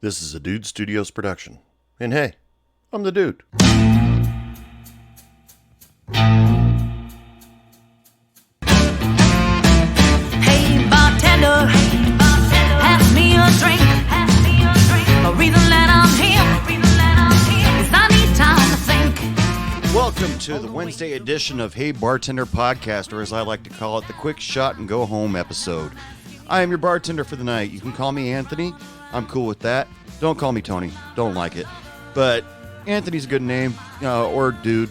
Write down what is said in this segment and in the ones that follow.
This is a Dude Studios production. And hey, I'm the dude. Hey bartender, pass me a drink. The reason that I'm here is I need time to think. Welcome to the Wednesday edition of Hey Bartender Podcast, or as I like to call it, the Quick Shot and Go Home episode. I am your bartender for the night. You can call me Anthony. I'm cool with that. Don't call me Tony. Don't like it. But Anthony's a good name, or dude.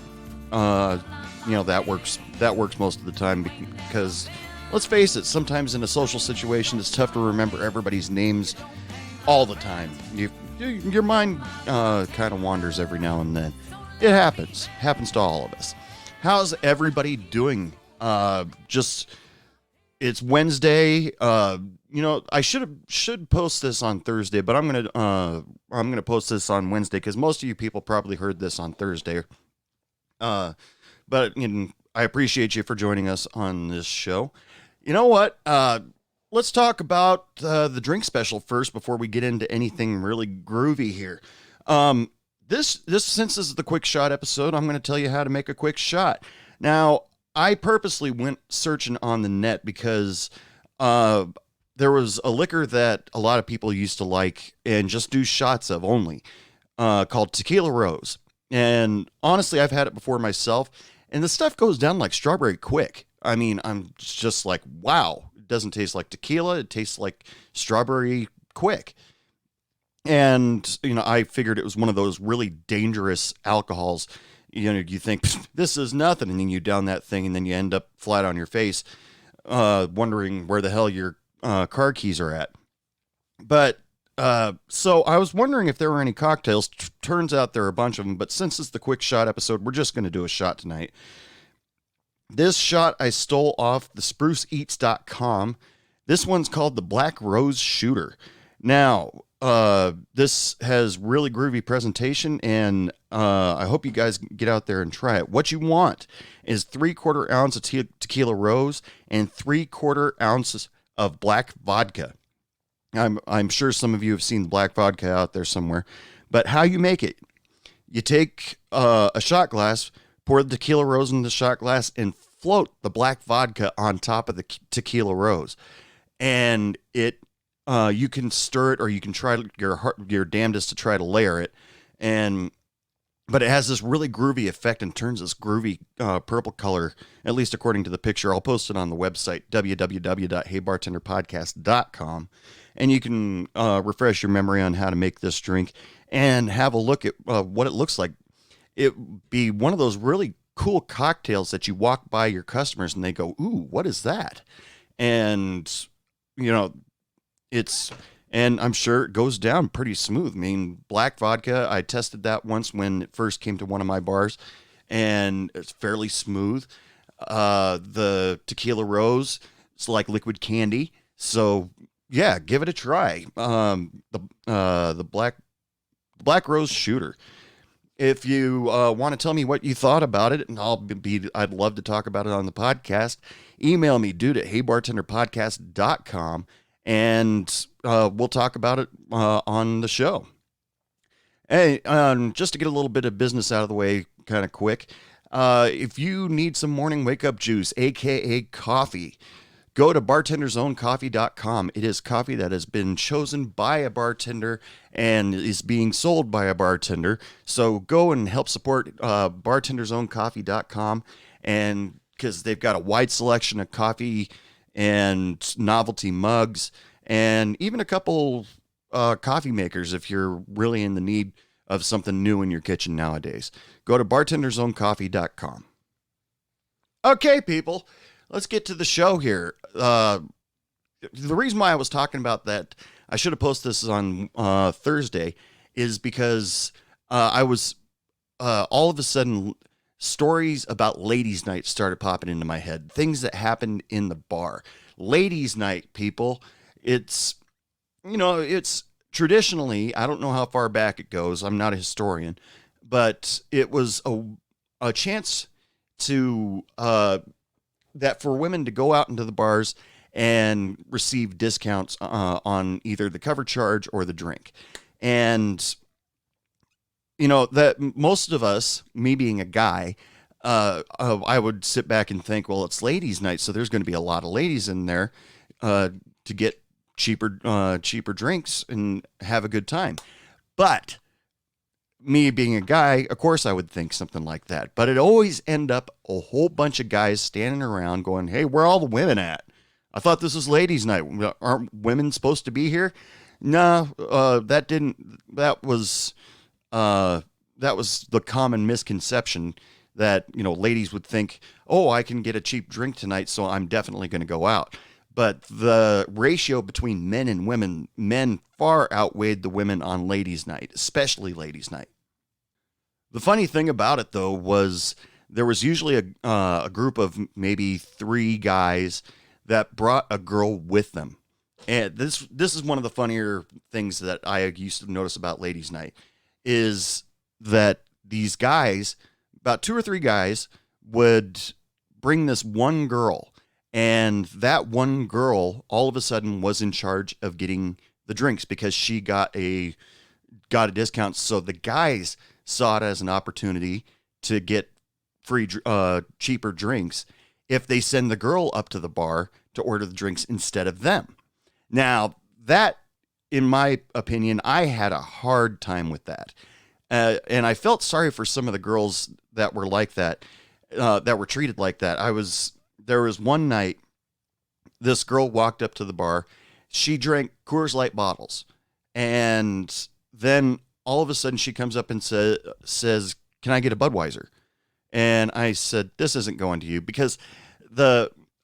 That works. That works most of the time because, let's face it, sometimes in a social situation, it's tough to remember everybody's names all the time. Your mind kind of wanders every now and then. It happens. Happens to all of us. How's everybody doing? It's Wednesday. I should post this on Thursday, but I'm gonna post this on Wednesday because most of you people probably heard this on Thursday. But I appreciate you for joining us on this show. You know what? Let's talk about the drink special first before we get into anything really groovy here. Since this is the quick shot episode, I'm going to tell you how to make a quick shot. Now, I purposely went searching on the net because there was a liquor that a lot of people used to like and just do shots of only, called Tequila Rose. And honestly, I've had it before myself, and the stuff goes down like strawberry quick. I mean, I'm just like, wow, it doesn't taste like tequila. It tastes like strawberry quick. And, I figured it was one of those really dangerous alcohols. You think, this is nothing, and then you down that thing, and then you end up flat on your face, wondering where the hell your car keys are at. But, so I was wondering if there were any cocktails. Turns out there are a bunch of them, but since it's the quick shot episode, we're just going to do a shot tonight. This shot I stole off the spruceeats.com. This one's called the Black Rose Shooter. Now, this has really groovy presentation, and I hope you guys get out there and try it. What you want is 3/4 ounce of tequila rose and 3/4 ounces of black vodka. I'm sure some of you have seen black vodka out there somewhere, but how you make it? You take a shot glass, pour the tequila rose in the shot glass, and float the black vodka on top of the tequila rose, and you can stir it, or you can try your damnedest to try to layer it, but it has this really groovy effect and turns this groovy purple color, at least according to the picture. I'll post it on the website, www.heybartenderpodcast.com, and you can refresh your memory on how to make this drink and have a look at what it looks like. It be one of those really cool cocktails that you walk by your customers and they go, "Ooh, what is that?" And, and I'm sure it goes down pretty smooth. I mean, black vodka, I tested that once when it first came to one of my bars, and it's fairly smooth. The tequila rose, it's like liquid candy. So yeah, give it a try. The Black Rose Shooter. If you want to tell me what you thought about it, and I'd love to talk about it on the podcast, email me, dude, at heybartenderpodcast.com. And we'll talk about it on the show. Hey, just to get a little bit of business out of the way kind of quick, if you need some morning wake-up juice, a.k.a. coffee, go to bartendersowncoffee.com. It is coffee that has been chosen by a bartender and is being sold by a bartender. So go and help support bartendersowncoffee.com, and because they've got a wide selection of coffee and novelty mugs, and even a couple coffee makers if you're really in the need of something new in your kitchen nowadays. Go to bartendersowncoffee.com. Okay, people, let's get to the show here. The reason why I was talking about that, I should have posted this on Thursday, is because I was all of a sudden, stories about ladies' night started popping into my head. Things that happened in the bar. Ladies' night, people. It's traditionally, I don't know how far back it goes. I'm not a historian, but it was a chance to that for women to go out into the bars and receive discounts on either the cover charge or the drink. And that most of us, me being a guy, I would sit back and think, well, it's ladies' night, so there's going to be a lot of ladies in there to get cheaper drinks and have a good time. But me being a guy, of course, I would think something like that. But it always end up a whole bunch of guys standing around going, "Hey, where are all the women at? I thought this was ladies' night. Aren't women supposed to be here?" No, that didn't. That was the common misconception that ladies would think, oh, I can get a cheap drink tonight, so I'm definitely going to go out. But the ratio between men and women, men far outweighed the women on ladies' night, especially ladies' night. The funny thing about it, though, was there was usually a group of maybe 3 guys that brought a girl with them. And this is one of the funnier things that I used to notice about ladies' night is that these guys, about 2 or 3 guys, would bring this one girl, and that one girl all of a sudden was in charge of getting the drinks because she got a discount. So the guys saw it as an opportunity to get free cheaper drinks if they send the girl up to the bar to order the drinks instead of them. Now, that, in my opinion, I had a hard time with that. And I felt sorry for some of the girls that were like that, that were treated like that. There was one night, this girl walked up to the bar. She drank Coors Light bottles. And then all of a sudden she comes up and says, "Can I get a Budweiser?" And I said, "This isn't going to you," because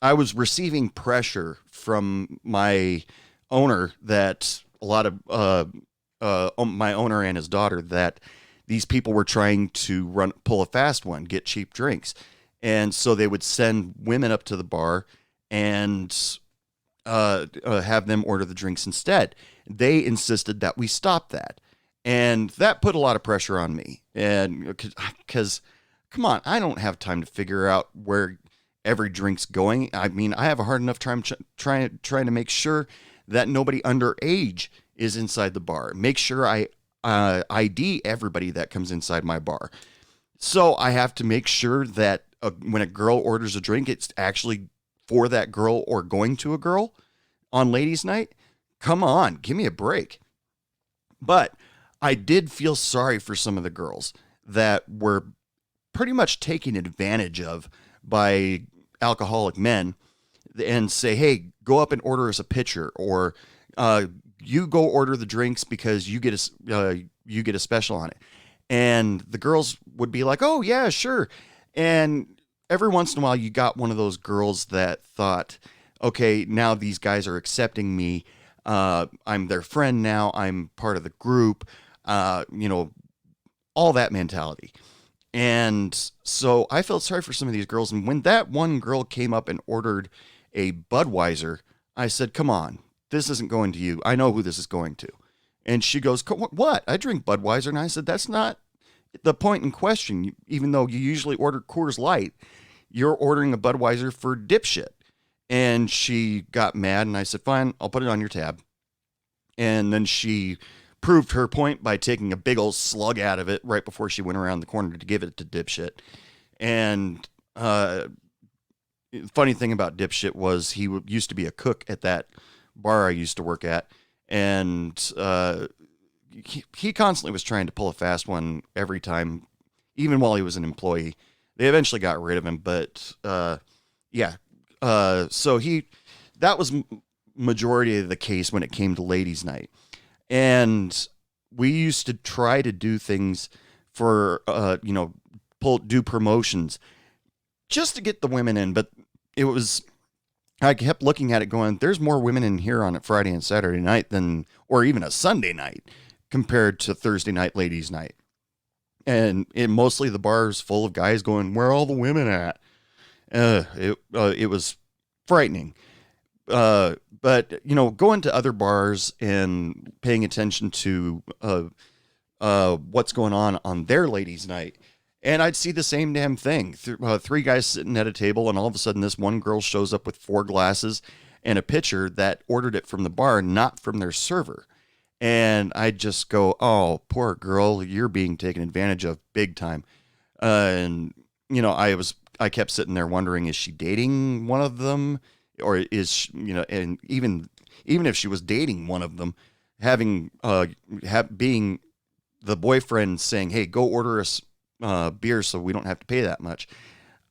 I was receiving pressure from my owner that a lot of my owner and his daughter that these people were trying to pull a fast one, get cheap drinks. And so they would send women up to the bar and have them order the drinks instead. They insisted that we stop that. And that put a lot of pressure on me. And because, come on, I don't have time to figure out where every drink's going. I mean, I have a hard enough time trying to make sure that nobody underage is inside the bar. Make sure I ID everybody that comes inside my bar. So I have to make sure that when a girl orders a drink, it's actually for that girl or going to a girl on ladies' night. Come on, give me a break. But I did feel sorry for some of the girls that were pretty much taken advantage of by alcoholic men and say, "Hey, go up and order us a pitcher," or you go order the drinks because you get a special on it. And the girls would be like, "Oh yeah, sure." And every once in a while you got one of those girls that thought, "Okay, now these guys are accepting me. I'm their friend now. I'm part of the group." All that mentality. And so I felt sorry for some of these girls. And when that one girl came up and ordered a Budweiser, I said, "Come on, this isn't going to you. I know who this is going to." And she goes, "What? I drink Budweiser." And I said, "That's not the point in question. Even though you usually order Coors Light, you're ordering a Budweiser for dipshit." And she got mad, and I said, "Fine, I'll put it on your tab." And then she proved her point by taking a big old slug out of it right before she went around the corner to give it to dipshit. And funny thing about dipshit was he used to be a cook at that bar I used to work at, and he constantly was trying to pull a fast one every time, even while he was an employee. They eventually got rid of him, but yeah. So that was majority of the case when it came to ladies' night. And we used to try to do things for, do promotions just to get the women in. But I kept looking at it going, there's more women in here on a Friday and Saturday night or even a Sunday night compared to Thursday night ladies' night. And mostly the bar's full of guys going, "Where are all the women at?" It was frightening. But going to other bars and paying attention to what's going on their ladies' night, and I'd see the same damn thing. 3 guys sitting at a table, and all of a sudden this one girl shows up with 4 glasses and a pitcher that ordered it from the bar, not from their server. And I just go, oh, poor girl, you're being taken advantage of big time. And I kept sitting there wondering, is she dating one of them, or is she, and even if she was dating one of them, having being the boyfriend saying, hey, go order us beer so we don't have to pay that much.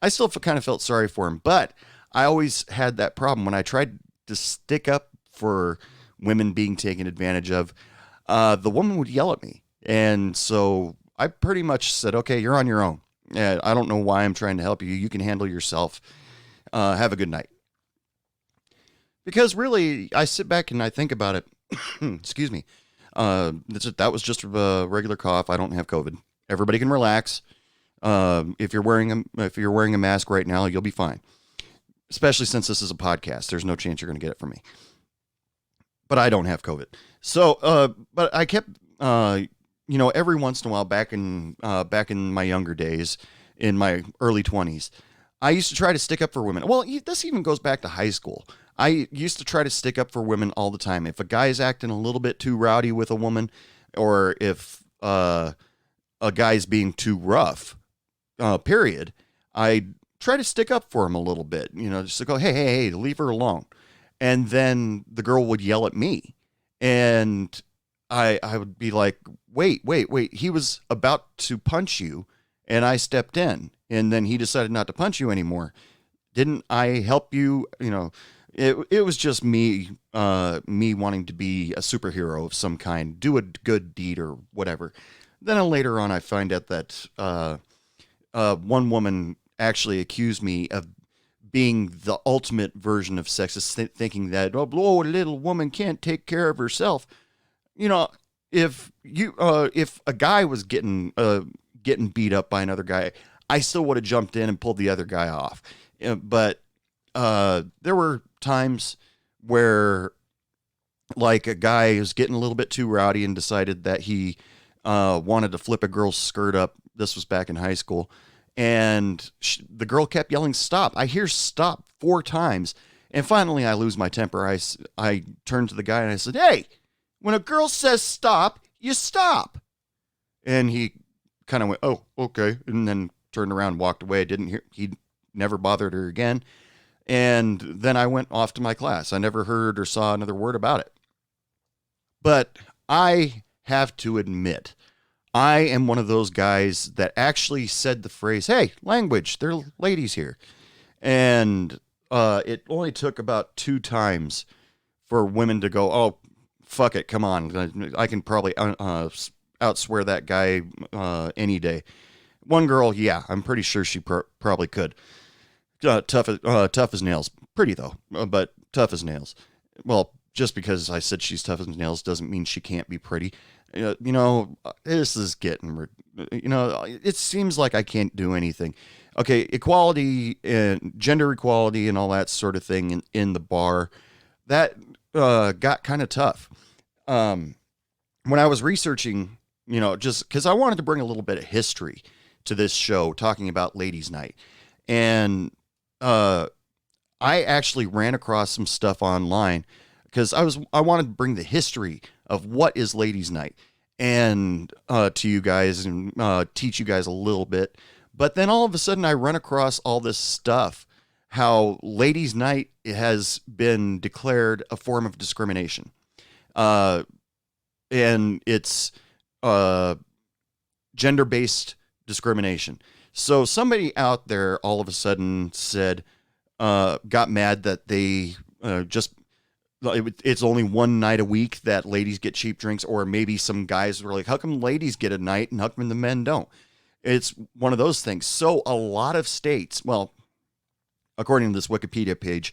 I still kind of felt sorry for him, but I always had that problem when I tried to stick up for women being taken advantage of. The woman would yell at me, and so I pretty much said, "Okay, you're on your own. I don't know why I'm trying to help you. You can handle yourself. Have a good night." Because really, I sit back and I think about it. Excuse me. That was just a regular cough. I don't have COVID. Everybody can relax. If you're wearing a mask right now, you'll be fine. Especially since this is a podcast, there's no chance you're going to get it from me. But I don't have COVID. So, but I kept, every once in a while, back in my younger days, in my early 20s, I used to try to stick up for women. Well, this even goes back to high school. I used to try to stick up for women all the time. If a guy's acting a little bit too rowdy with a woman, or if a guy's being too rough, period, I try to stick up for him a little bit. Just to go, hey, leave her alone. And then the girl would yell at me, and I would be like, wait. He was about to punch you, and I stepped in, and then he decided not to punch you anymore. Didn't I help you? It was just me wanting to be a superhero of some kind, do a good deed or whatever. Then later on, I find out that one woman actually accused me of being the ultimate version of sexist, thinking that, oh, a little woman can't take care of herself. If a guy was getting beat up by another guy, I still would have jumped in and pulled the other guy off. But there were times where, like, a guy was getting a little bit too rowdy and decided that he wanted to flip a girl's skirt up. This was back in high school. And the girl kept yelling, stop. I hear stop 4 times. And finally, I lose my temper. I turned to the guy and I said, hey, when a girl says stop, you stop. And he kind of went, oh, okay. And then turned around and walked away. He never bothered her again. And then I went off to my class. I never heard or saw another word about it. But I have to admit, I am one of those guys that actually said the phrase, hey, language, there are ladies here. And it only took about 2 times for women to go, oh, fuck it, come on. I can probably outswear that guy any day. One girl, yeah, I'm pretty sure she probably could. Tough as nails. Pretty, though, but tough as nails. Well, just because I said she's tough as nails doesn't mean she can't be pretty. This is getting, it seems like I can't do anything. Okay, equality and gender equality and all that sort of thing in the bar, that got kind of tough. When I was researching, just because I wanted to bring a little bit of history to this show, talking about Ladies' Night. And I actually ran across some stuff online because I wanted to bring the history of what is Ladies' Night and to you guys and teach you guys a little bit. But then all of a sudden I run across all this stuff, how Ladies' Night has been declared a form of discrimination. And it's gender-based discrimination. So somebody out there all of a sudden said, got mad that they it's only one night a week that ladies get cheap drinks, or maybe some guys were like, how come ladies get a night and how come the men don't? It's one of those things. So a lot of states, well, according to this Wikipedia page,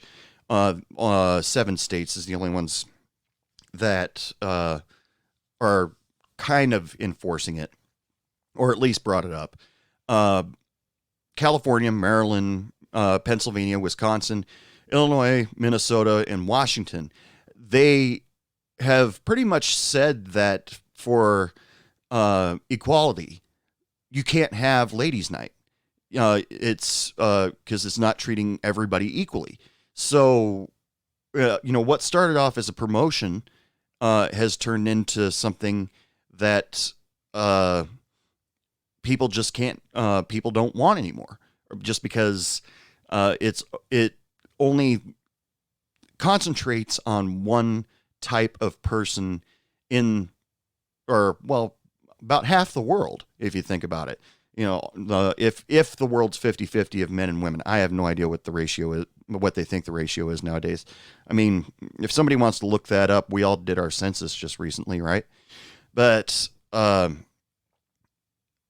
7 states is the only ones that are kind of enforcing it, or at least brought it up. California, Maryland, Pennsylvania, Wisconsin, Illinois, Minnesota, and Washington. They have pretty much said that for equality, you can't have ladies' night. It's because it's not treating everybody equally. So, what started off as a promotion has turned into something that people just can't, people don't want anymore, just because it only concentrates on one type of person in, or well, about half the world, if you think about it. If the world's 50-50 of men and women, I have no idea what the ratio is, what they think the ratio is nowadays. I mean, if somebody wants to look that up, we all did our census just recently, right? But yeah,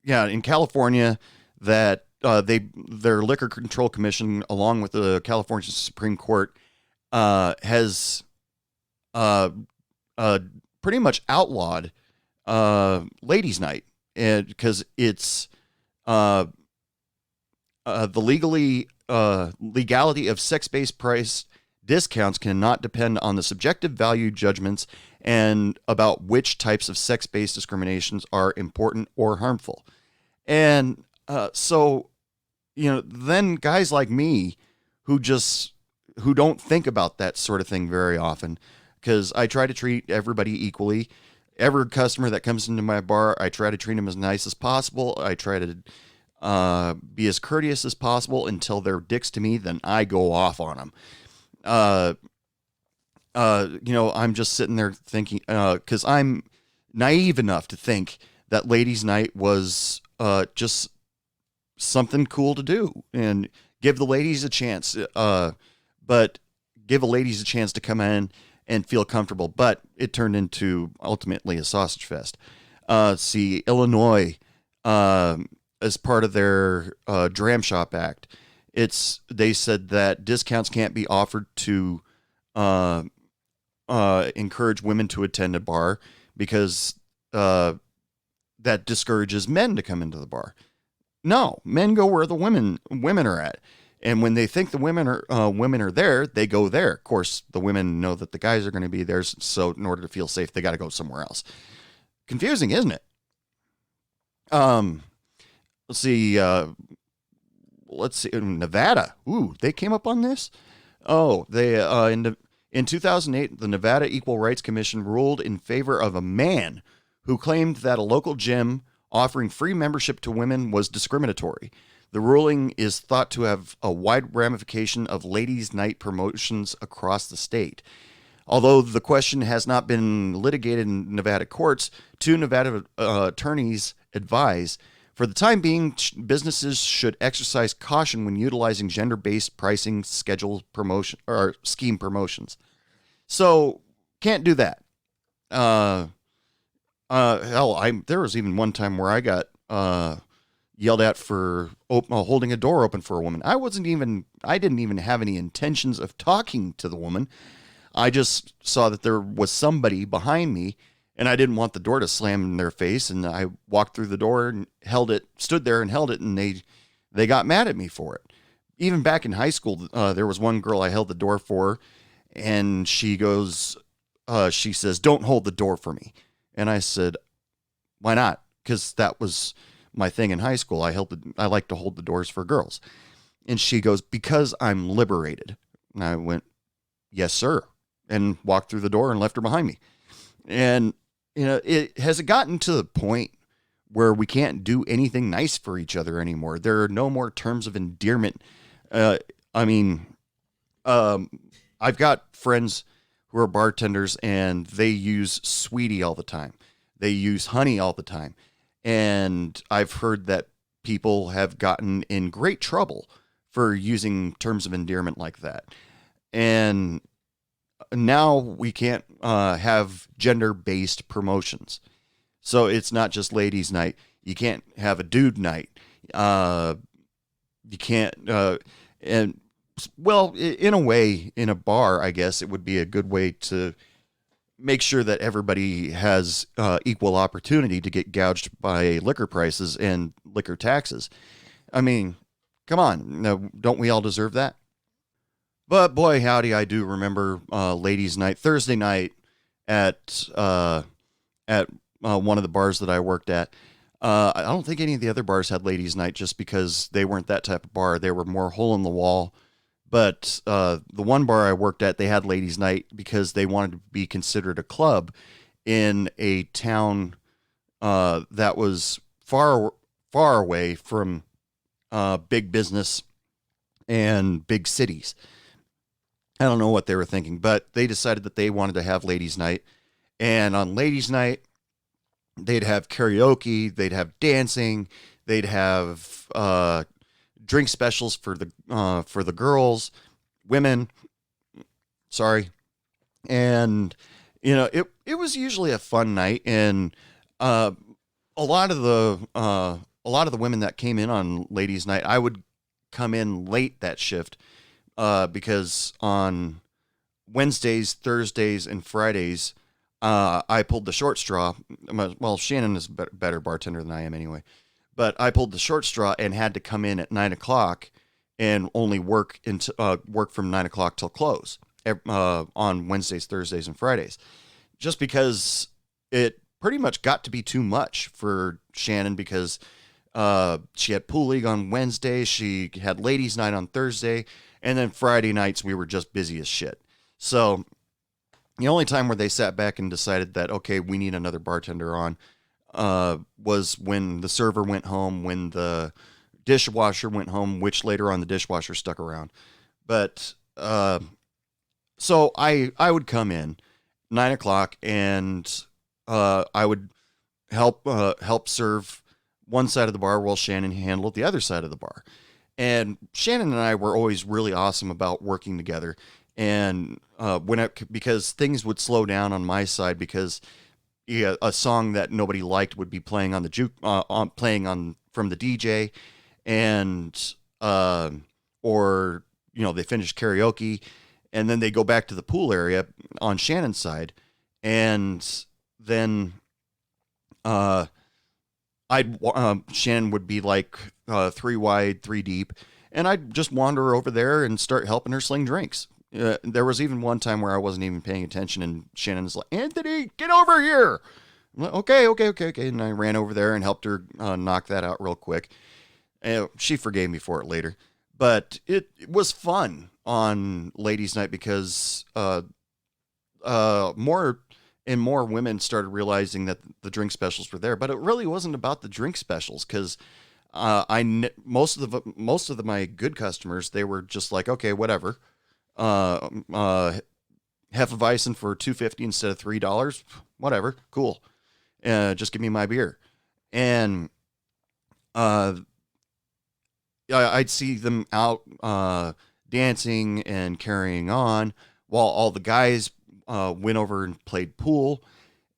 in California, that their liquor control commission, along with the California Supreme Court, has uh, uh, pretty much outlawed ladies' night, and because it's uh, the legality of sex-based price discounts cannot depend on the subjective value judgments and about which types of sex-based discriminations are important or harmful. And so, then guys like me who just who don't think about that sort of thing very often, because I try to treat everybody equally. Every customer that comes into my bar, I try to treat them as nice as possible. I try to be as courteous as possible until they're dicks to me. Then I go off on them. I'm just sitting there thinking, because I'm naive enough to think that ladies' night was just something cool to do and give the ladies a chance. But give the ladies a chance to come in and feel comfortable. But it turned into ultimately a sausage fest. See, Illinois, as part of their Dram Shop Act, they said that discounts can't be offered to encourage women to attend a bar because that discourages men to come into the bar. No, men go where the women are at. And when they think the women are there, they go there. Of course, the women know that the guys are going to be there, so in order to feel safe, they got to go somewhere else. Confusing, isn't it? Let's see. Nevada. Ooh, they came up on this. Oh, they in 2008, the Nevada Equal Rights Commission ruled in favor of a man who claimed that a local gym offering free membership to women was discriminatory. The ruling is thought to have a wide ramification of ladies' night promotions across the state. Although the question has not been litigated in Nevada courts, two Nevada attorneys advise, for the time being, businesses should exercise caution when utilizing gender-based pricing scheme promotions. So, can't do that. There was even one time where I got yelled at for holding a door open for a woman. I didn't even have any intentions of talking to the woman. I just saw that there was somebody behind me, and I didn't want the door to slam in their face. And I walked through the door and stood there and held it, and they got mad at me for it. Even back in high school, there was one girl I held the door for, and she says, "Don't hold the door for me." And I said, "Why not?" Because that was my thing in high school. I like to hold the doors for girls. And she goes, "Because I'm liberated." And I went, "Yes, sir," and walked through the door and left her behind me. And it has gotten to the point where we can't do anything nice for each other anymore. There are no more terms of endearment. I've got friends who are bartenders, and they use sweetie all the time. They use honey all the time. And I've heard that people have gotten in great trouble for using terms of endearment like that. And now we can't have gender-based promotions. So it's not just ladies' night. You can't have a dude night. You can't, and well, in a way, in a bar, I guess it would be a good way to make sure that everybody has equal opportunity to get gouged by liquor prices and liquor taxes. I mean, come on, no, don't we all deserve that? But boy, howdy, I do remember ladies' night, Thursday night at one of the bars that I worked at. I don't think any of the other bars had ladies' night just because they weren't that type of bar. They were more hole in the wall. But the one bar I worked at, they had ladies' night because they wanted to be considered a club in a town that was far away from big business and big cities. I don't know what they were thinking, but they decided that they wanted to have ladies' night. And on ladies' night, they'd have karaoke, they'd have dancing, they'd have drink specials for the girls, women. Sorry, and it was usually a fun night, and uh, a lot of the women that came in on ladies' night, I would come in late that shift because on Wednesdays, Thursdays, and Fridays, I pulled the short straw. Well, Shannon is a better bartender than I am anyway, but I pulled the short straw and had to come in at 9 o'clock and only work from 9 o'clock till close on Wednesdays, Thursdays, and Fridays, just because it pretty much got to be too much for Shannon because she had pool league on Wednesday, she had ladies' night on Thursday, and then Friday nights we were just busy as shit. So the only time where they sat back and decided that, okay, we need another bartender on was when the server went home, when the dishwasher went home, which later on the dishwasher stuck around. But so I would come in 9 o'clock and I would help serve one side of the bar while Shannon handled the other side of the bar. And Shannon and I were always really awesome about working together. And because things would slow down on my side because a song that nobody liked would be playing on the playing on from the DJ, and or they finish karaoke, and then they go back to the pool area on Shannon's side, and then Shannon would be like 3 wide, 3 deep, and I'd just wander over there and start helping her sling drinks. There was even one time where I wasn't even paying attention, and Shannon's like, "Anthony, get over here!" I'm like, okay. And I ran over there and helped her knock that out real quick. She forgave me for it later. But it was fun on ladies' night because more and more women started realizing that the drink specials were there. But it really wasn't about the drink specials because most of my good customers, they were just like, okay, whatever. Hefeweizen for $2.50 instead of $3, whatever, cool. Just give me my beer, and I'd see them out dancing and carrying on while all the guys went over and played pool.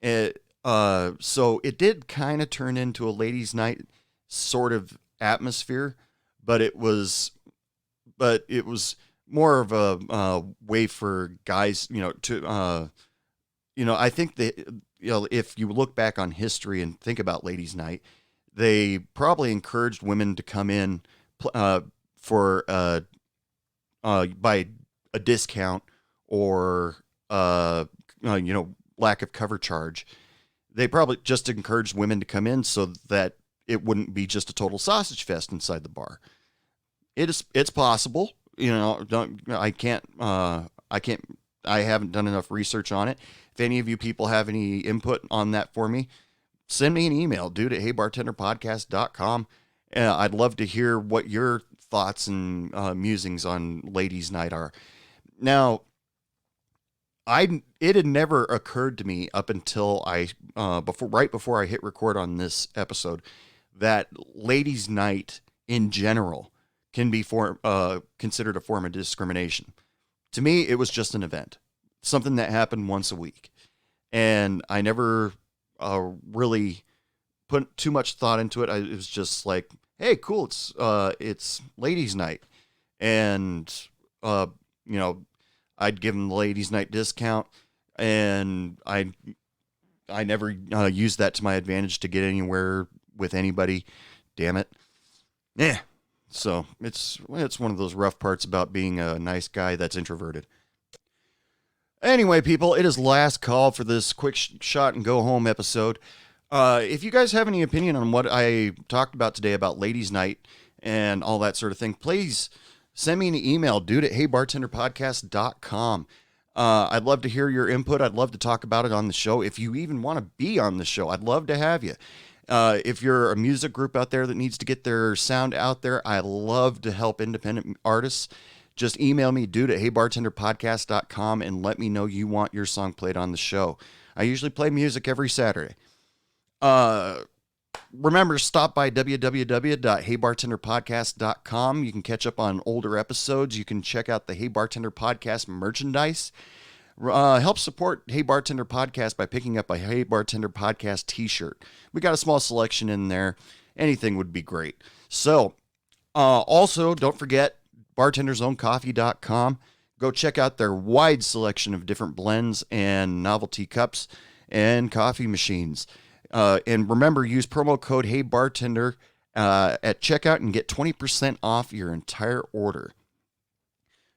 So it did kind of turn into a ladies' night sort of atmosphere, but it was more of a way for guys, to, I think that, if you look back on history and think about ladies' night, they probably encouraged women to come in for by a discount or lack of cover charge. They probably just encouraged women to come in so that it wouldn't be just a total sausage fest inside the bar. It's possible. I haven't done enough research on it. If any of you people have any input on that for me, send me an email, dude, at heybartenderpodcast.com. I'd love to hear what your thoughts and musings on ladies' night are. Now, it had never occurred to me up until right before I hit record on this episode that ladies' night in general can be considered a form of discrimination. To me, it was just an event, something that happened once a week, and I never really put too much thought into it. It was just like, hey, cool, it's ladies' night, and I'd give them the ladies' night discount, and I never used that to my advantage to get anywhere with anybody. Damn it. Yeah. So it's one of those rough parts about being a nice guy that's introverted. Anyway, people, it is last call for this quick shot and go home episode. If you guys have any opinion on what I talked about today about ladies' night and all that sort of thing, please send me an email, dude, at heybartenderpodcast.com. I'd love to hear your input. I'd love to talk about it on the show. If you even want to be on the show, I'd love to have you. If you're a music group out there that needs to get their sound out there, I love to help independent artists. Just email me, dude, at heybartenderpodcast.com, and let me know you want your song played on the show. I usually play music every Saturday. Remember, stop by www.heybartenderpodcast.com. You can catch up on older episodes. You can check out the Hey Bartender Podcast merchandise. Help support Hey Bartender Podcast by picking up a Hey Bartender Podcast t-shirt. We got a small selection in there. Anything would be great. So, also, don't forget, bartendersowncoffee.com. Go check out their wide selection of different blends and novelty cups and coffee machines. And remember, use promo code HeyBartender at checkout and get 20% off your entire order.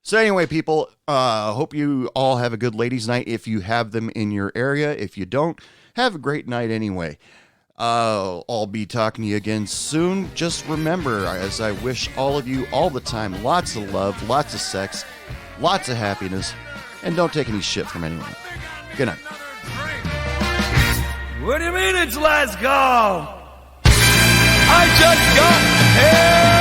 So anyway, people, hope you all have a good ladies' night if you have them in your area. If you don't, have a great night anyway. I'll be talking to you again soon. Just remember, as I wish all of you all the time, lots of love, lots of sex, lots of happiness, and don't take any shit from anyone. Good night. What do you mean it's last call? I just got here!